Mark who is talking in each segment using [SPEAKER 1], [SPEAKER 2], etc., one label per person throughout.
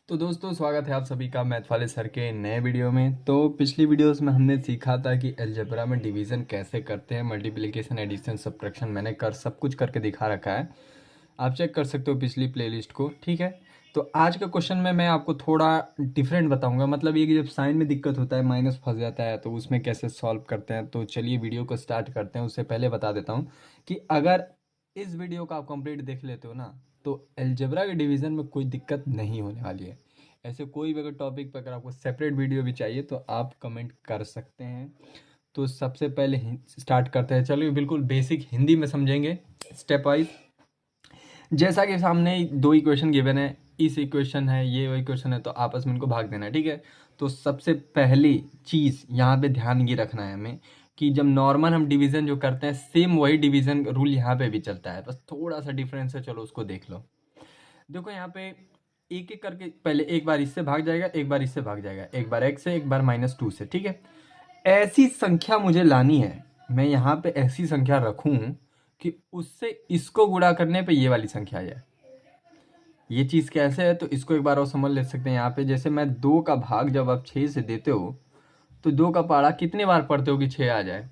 [SPEAKER 1] तो दोस्तों स्वागत है आप सभी का मैथ वाले सर के नए वीडियो में। तो पिछली वीडियोस में हमने सीखा था कि अलजेब्रा में डिवीज़न कैसे करते हैं, मल्टीप्लिकेशन, एडिशन, सब्ट्रैक्शन मैंने सब कुछ करके दिखा रखा है। आप चेक कर सकते हो पिछली प्लेलिस्ट को, ठीक है। तो आज का क्वेश्चन में मैं आपको थोड़ा डिफरेंट बताऊंगा, मतलब ये कि जब साइन में दिक्कत होता है, माइनस फंस जाता है, तो उसमें कैसे सॉल्व करते हैं। तो चलिए वीडियो को स्टार्ट करते हैं। उससे पहले बता देता हूँ कि अगर इस वीडियो को आप कंप्लीट देख लेते हो ना, तो अलजेब्रा के डिवीज़न में कोई दिक्कत नहीं होने वाली है। ऐसे कोई भी अगर टॉपिक पर अगर आपको सेपरेट वीडियो भी चाहिए तो आप कमेंट कर सकते हैं। तो सबसे पहले स्टार्ट करते हैं। चलिए बिल्कुल बेसिक हिंदी में समझेंगे स्टेप वाइज। जैसा कि सामने दो इक्वेशन गिवन है, इस इक्वेशन है, ये इक्वेशन है, तो आपस में इनको भाग देना है, ठीक है। तो सबसे पहली चीज़ यहाँ पे ध्यान ये रखना है हमें कि जब नॉर्मल हम डिवीज़न जो करते हैं, सेम वही डिवीज़न रूल यहाँ पे भी चलता है, बस थोड़ा सा डिफरेंस है। चलो उसको देख लो। देखो यहाँ पे एक एक करके पहले एक बार इससे भाग जाएगा, एक बार इससे भाग जाएगा, एक बार x से, एक बार -2 से, ठीक है। ऐसी संख्या मुझे लानी है, मैं यहाँ पे ऐसी संख्या रखूं कि उससे इसको गुणा करने पे ये वाली संख्या आ जाए। ये चीज़ कैसे है तो इसको एक बार और समझ ले सकते हैं। यहाँ पे जैसे मैं 2 का भाग जब आप 6 से देते हो तो 2 का पहाड़ा कितने बार पढ़ते हो कि 6 आ जाए?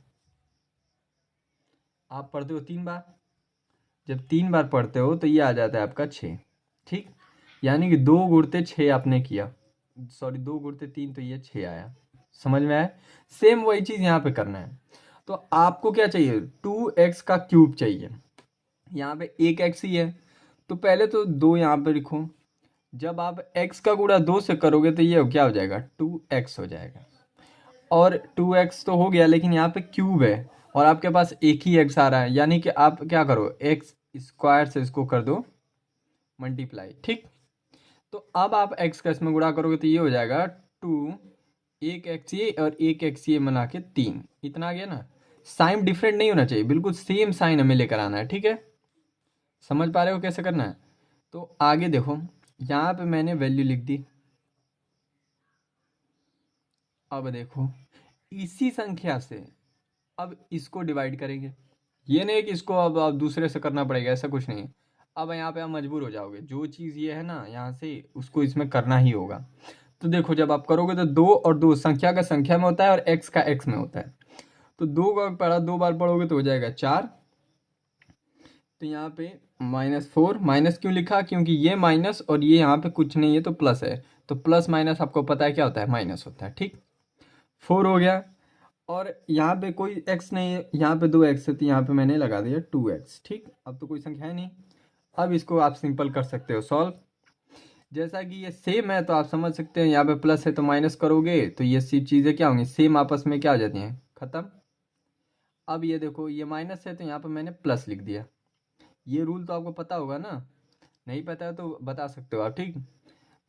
[SPEAKER 1] आप पढ़ते हो 3 बार। जब 3 बार पढ़ते हो तो ये आ जाता है आपका 6, ठीक। यानी कि 2 गुणते 6 आपने किया, सॉरी 2 गुणते 3, तो ये 6 आया। समझ में आया? सेम वही चीज़ यहाँ पे करना है। तो आपको क्या चाहिए? 2x का क्यूब चाहिए। यहाँ पे एक x ही है, तो पहले तो 2 यहाँ पे लिखो। जब आप x का गुणा 2 से करोगे तो ये क्या हो जाएगा? 2x हो जाएगा। और 2x तो हो गया, लेकिन यहाँ पे क्यूब है और आपके पास एक ही x आ रहा है, यानी कि आप क्या करो, x स्क्वायर से इसको कर दो मल्टीप्लाई, ठीक। तो अब आप x का इसमें गुणा करोगे तो ये हो जाएगा 2, एक एक्स ये और एक एक्स ये बना के 3, इतना आ गया ना। साइन डिफरेंट नहीं होना चाहिए, बिल्कुल सेम साइन हमें लेकर आना है, ठीक है। समझ पा रहे हो कैसे करना है? तो आगे देखो, यहाँ पे मैंने वैल्यू लिख दी। अब देखो इसी संख्या से अब इसको डिवाइड करेंगे। ये नहीं कि इसको अब दूसरे से करना पड़ेगा, ऐसा कुछ नहीं है। अब यहाँ पे आप मजबूर हो जाओगे, जो चीज़ ये है ना यहाँ से उसको इसमें करना ही होगा। तो देखो जब आप करोगे तो 2 और 2 संख्या का संख्या में होता है और x का x में होता है। तो 2 का पढ़ा 2 बार पढ़ोगे तो हो जाएगा 4। तो यहाँ पे -4, माइनस क्यों लिखा? क्योंकि ये माइनस और ये यहाँ पे कुछ नहीं है तो प्लस है। तो प्लस माइनस आपको पता है क्या होता है? माइनस होता है, ठीक। 4 हो गया। और यहाँ पे कोई x नहीं है, यहाँ पे 2x है, तो यहाँ पे मैंने लगा दिया 2x, ठीक। अब तो कोई संख्या है नहीं। अब इसको आप सिंपल कर सकते हो सॉल्व। जैसा कि ये सेम है तो आप समझ सकते हैं, यहाँ पे प्लस है तो माइनस करोगे तो ये सी चीज़ें क्या होंगी? सेम आपस में क्या हो जाती हैं? खत्म। अब ये देखो ये माइनस है तो यहाँ पे मैंने प्लस लिख दिया। ये रूल तो आपको पता होगा ना, नहीं पता है तो बता सकते हो आप, ठीक।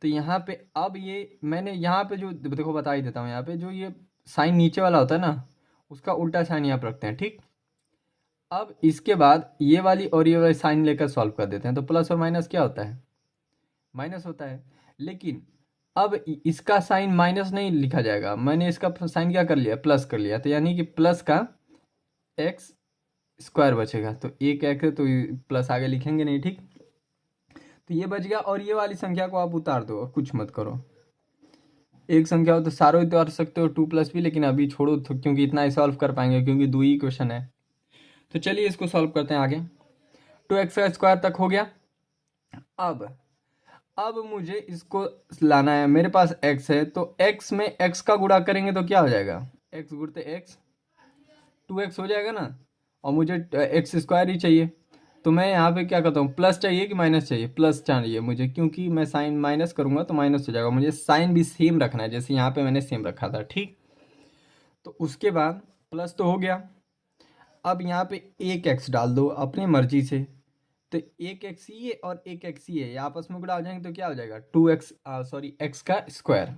[SPEAKER 1] तो यहाँ पे अब ये मैंने यहाँ पे जो देखो बता ही देता हूँ, यहाँ पे जो ये साइन नीचे वाला होता है ना, उसका उल्टा साइन यहाँ पर रखते हैं, ठीक। अब इसके बाद ये वाली और ये वाली साइन लेकर सॉल्व कर देते हैं। तो प्लस और माइनस क्या होता है? माइनस होता है। लेकिन अब इसका साइन माइनस नहीं लिखा जाएगा, मैंने इसका साइन क्या कर लिया? प्लस कर लिया। तो यानी कि प्लस का एक्स स्क्वायर बचेगा। तो एक एक्स है तो प्लस आगे लिखेंगे नहीं, ठीक। तो ये बच गया और ये वाली संख्या को आप उतार दो और कुछ मत करो। एक संख्या हो तो सारों ही उतार सकते हो, 2 प्लस भी, लेकिन अभी छोड़ो तो, क्योंकि इतना ही सॉल्व कर पाएंगे क्योंकि दो ही क्वेश्चन है। तो चलिए इसको सॉल्व करते हैं आगे। 2x का स्क्वायर तक हो गया। अब मुझे इसको लाना है। मेरे पास x है तो x में x का गुणा करेंगे तो क्या हो जाएगा? x गुणते x, 2x हो जाएगा ना। और मुझे एक्स स्क्वायर ही चाहिए, तो मैं यहाँ पे क्या करता हूँ? प्लस चाहिए कि माइनस चाहिए? प्लस चाहिए मुझे, क्योंकि मैं साइन माइनस करूँगा तो माइनस हो जाएगा। मुझे साइन भी सेम रखना है, जैसे यहाँ पे मैंने सेम रखा था, ठीक। तो उसके बाद प्लस तो हो गया। अब यहाँ पे एक एक्स डाल दो अपनी मर्जी से। तो एक एक्स ये और एक एक्स ये आपस में गुणा हो जाएंगे तो क्या हो जाएगा? 2x, सॉरी एक्स का स्क्वायर।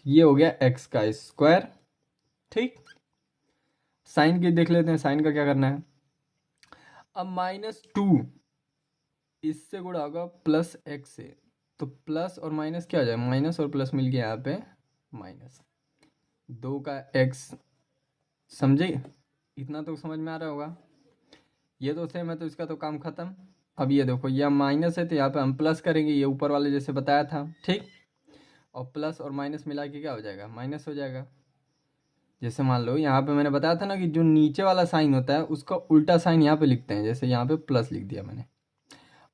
[SPEAKER 1] ये हो गया एक्स का स्क्वायर, ठीक। साइन की देख लेते हैं, साइन का क्या करना है। अब -2 इससे गुणा होगा प्लस एक्स से, तो प्लस और माइनस क्या हो जाए? माइनस और प्लस मिल गया यहाँ पे माइनस। 2 का एक्स, समझे? इतना तो समझ में आ रहा होगा। ये तो सेम है तो इसका तो काम खत्म। अब ये देखो यह माइनस है तो यहाँ पे हम प्लस करेंगे, ये ऊपर वाले जैसे बताया था, ठीक। और प्लस और माइनस मिला के क्या हो जाएगा, माइनस हो जाएगा। जैसे मान लो यहाँ पे मैंने बताया था ना कि जो नीचे वाला साइन होता है उसका उल्टा साइन यहाँ पे लिखते हैं, जैसे यहाँ पे प्लस लिख दिया मैंने।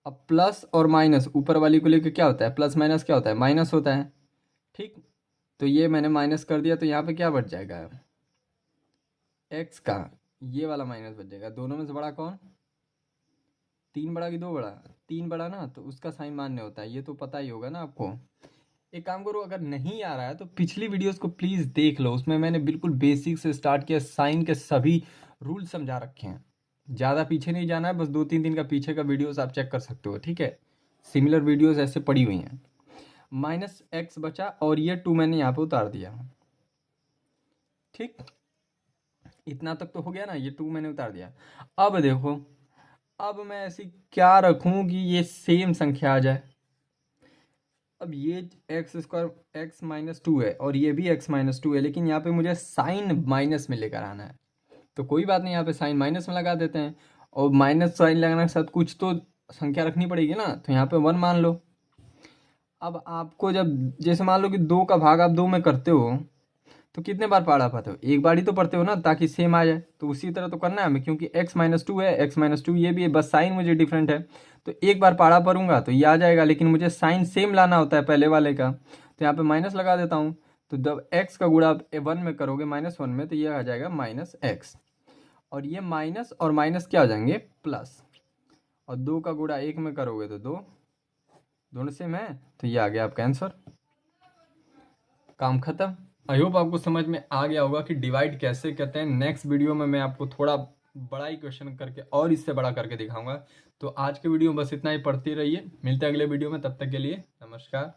[SPEAKER 1] अब प्लस और माइनस ऊपर वाली को लेकर क्या होता है, प्लस माइनस क्या होता है, माइनस होता है। ठीक, तो ये मैंने माइनस कर दिया, तो यहाँ पे क्या बच जाएगा, एक्स का ये वाला माइनस बच जाएगा। दोनों में से बड़ा कौन, 3 बड़ा कि 2 बड़ा, 3 बड़ा ना, तो उसका साइन मान्य होता है, ये तो पता ही होगा ना आपको। एक काम करो, अगर नहीं आ रहा है तो पिछली वीडियोस को प्लीज़ देख लो, उसमें मैंने बिल्कुल बेसिक से स्टार्ट किया, साइन के सभी रूल समझा रखे हैं। ज़्यादा पीछे नहीं जाना है, बस 2-3 दिन का पीछे का वीडियोस आप चेक कर सकते हो, ठीक है। सिमिलर वीडियोस ऐसे पड़ी हुई हैं। माइनस एक्स बचा और ये 2 मैंने यहाँ पे उतार दिया। ठीक, इतना तक तो हो गया ना, ये 2 मैंने उतार दिया। अब देखो, अब मैं ऐसी क्या रखूं कि ये सेम संख्या आ जाए। अब ये एक्स स्क्वायर एक्स माइनस 2 है और ये भी एक्स माइनस 2 है, लेकिन यहाँ पे मुझे साइन माइनस में लेकर आना है। तो कोई बात नहीं, यहाँ पे साइन माइनस में लगा देते हैं, और माइनस साइन लगाने के साथ कुछ तो संख्या रखनी पड़ेगी ना, तो यहाँ पे 1 मान लो। अब आपको जब जैसे मान लो कि 2 का भाग आप 2 में करते हो, तो कितने बार पढ़ा पाते हो, एक बार ही तो पढ़ते हो ना, ताकि सेम आ जाए। तो उसी तरह तो करना है हमें, क्योंकि x माइनस 2 है, x माइनस 2 ये भी है, बस साइन मुझे डिफरेंट है। तो एक बार पढ़ा पढ़ूंगा तो ये आ जाएगा, लेकिन मुझे साइन सेम लाना होता है पहले वाले का, तो यहाँ पे माइनस लगा देता हूँ। तो जब x का गुणा आप 1 में करोगे, -1 में, तो ये आ जाएगा -x, और ये माइनस और माइनस क्या हो जाएंगे, प्लस। और 2 का गुणा 1 में करोगे तो 2, दोनों सेम है, तो ये आ गया आपका आंसर। काम खत्म। आई होप आपको समझ में आ गया होगा कि डिवाइड कैसे करते हैं। नेक्स्ट वीडियो में मैं आपको थोड़ा बड़ा ही क्वेश्चन करके और इससे बड़ा करके दिखाऊंगा। तो आज के वीडियो में बस इतना ही, पढ़ते रहिए, मिलते हैं अगले वीडियो में, तब तक के लिए नमस्कार।